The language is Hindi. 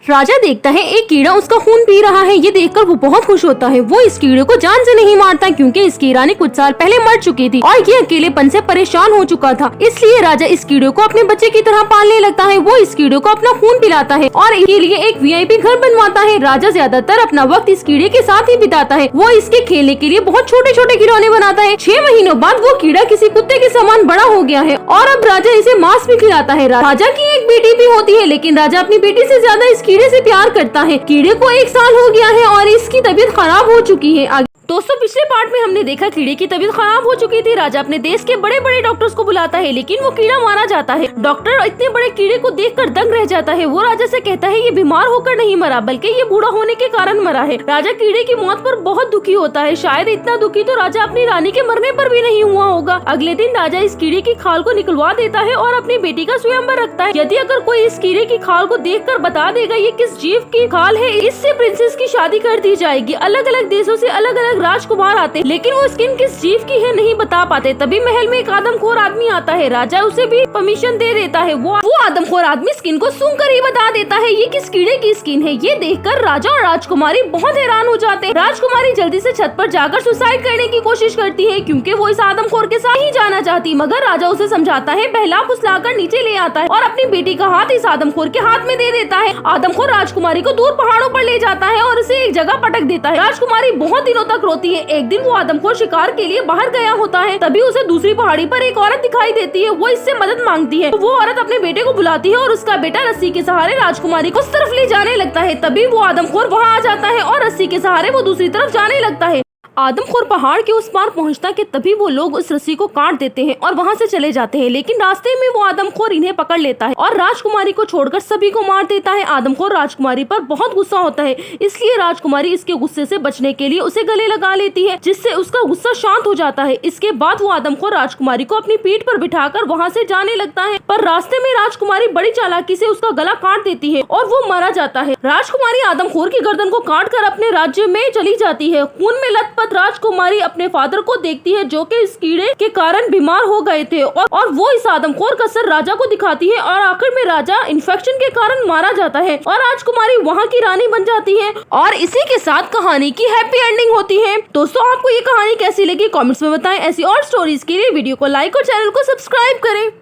राजा देखता है एक कीड़ा उसका खून पी रहा है। ये देखकर वो बहुत खुश होता है। वो इस कीड़े को जान से नहीं मारता क्योंकि इस कीड़ा ने कुछ साल पहले मर चुकी थी और ये अकेलेपन से परेशान हो चुका था। इसलिए राजा इस कीड़े को अपने बच्चे की तरह पालने लगता है। वो इस कीड़े को अपना खून पिलाता है और इसके लिए एक वीआईपी घर बनवाता है। राजा ज्यादातर अपना वक्त इस कीड़े के साथ ही बिताता है। वो इसके खेलने के लिए बहुत छोटे छोटे खिलौने बनाता है। 6 महीनों बाद वो कीड़ा किसी कुत्ते के समान बड़ा हो गया है और अब राजा इसे मांस भी खिलाता है। राजा की एक बेटी भी होती है, लेकिन राजा अपनी बेटी से ज्यादा इस कीड़े से प्यार करता है। कीड़े को 1 साल हो गया है और इसकी तबीयत खराब हो चुकी है। दोस्तों, पिछले पार्ट में हमने देखा कीड़े की तबीयत खराब हो चुकी थी। राजा अपने देश के बड़े बड़े डॉक्टर्स को बुलाता है, लेकिन वो कीड़ा मारा जाता है। डॉक्टर इतने बड़े कीड़े को देखकर दंग रह जाता है। वो राजा से कहता है ये बीमार होकर नहीं मरा बल्कि ये बूढ़ा होने के कारण मरा है। राजा कीड़े की मौत पर बहुत दुखी होता है। शायद इतना दुखी तो राजा अपनी रानी के मरने पर भी नहीं हुआ होगा। अगले दिन राजा इस कीड़े की खाल को निकलवा देता है और अपनी बेटी का स्वयंवर रखता है। यदि अगर कोई इस कीड़े की खाल को देखकर बता देगा ये किस जीव की खाल है, इससे प्रिंसेस की शादी कर दी जाएगी। अलग अलग देशों से अलग अलग राजकुमार आते, लेकिन वो स्किन किस जीव की है नहीं बता पाते। तभी महल में एक आदमखोर आदमी आता है। राजा उसे भी परमिशन दे देता है। वो आदमखोर आदमी स्किन को सूंघ कर ही बता देता है ये किस कीड़े की स्किन है। ये देखकर राजा और राजकुमारी बहुत हैरान हो जाते हैं। राजकुमारी जल्दी से छत पर जाकर सुसाइड करने की कोशिश करती है क्योंकि वो इस आदमखोर के साथ ही जाना चाहती, मगर राजा उसे समझाता है, बहला फुसलाकर नीचे ले आता है और अपनी बेटी का हाथ इस आदमखोर के हाथ में दे देता है। आदमखोर राजकुमारी को दूर पहाड़ों पर ले जाता है और उसे एक जगह पटक देता है। राजकुमारी बहुत दिनों तक रोती है। एक दिन वो आदमखोर शिकार के लिए बाहर गया होता है। तभी उसे दूसरी पहाड़ी पर एक औरत दिखाई देती है। वो इससे मदद मांगती है। वो औरत अपने बेटे को बुलाती है और उसका बेटा रस्सी के सहारे राजकुमारी को उस तरफ ले जाने लगता है। तभी वो आदमखोर वहाँ आ जाता है और रस्सी के सहारे वो दूसरी तरफ जाने लगता है। आदमखोर पहाड़ के उस पार पहुंचता कि तभी वो लोग उस रस्सी को काट देते हैं और वहां से चले जाते हैं, लेकिन रास्ते में वो आदमखोर इन्हें पकड़ लेता है और राजकुमारी को छोड़कर सभी को मार देता है। आदमखोर राजकुमारी पर बहुत गुस्सा होता है, इसलिए राजकुमारी इसके गुस्से से बचने के लिए उसे गले लगा लेती है, जिससे उसका गुस्सा शांत हो जाता है। इसके बाद वो आदमखोर राजकुमारी को अपनी पीठ पर बिठाकर वहाँ से जाने लगता है, पर रास्ते में राजकुमारी बड़ी चालाकी से उसका गला काट देती है और वो मारा जाता है। राजकुमारी आदमखोर की गर्दन को काट कर अपने राज्य में चली जाती है। खून में लथपथ राजकुमारी अपने फादर को देखती है जो कि इस कीड़े के कारण बीमार हो गए थे और वो इस आदमखोर का सर राजा को दिखाती है और आखिर में राजा इन्फेक्शन के कारण मारा जाता है और राजकुमारी वहाँ की रानी बन जाती है और इसी के साथ कहानी की हैप्पी एंडिंग होती है। दोस्तों, आपको ये कहानी कैसी लगी कमेंट्स में बताएं। ऐसी और स्टोरीज के लिए वीडियो को लाइक और चैनल को सब्सक्राइब करें।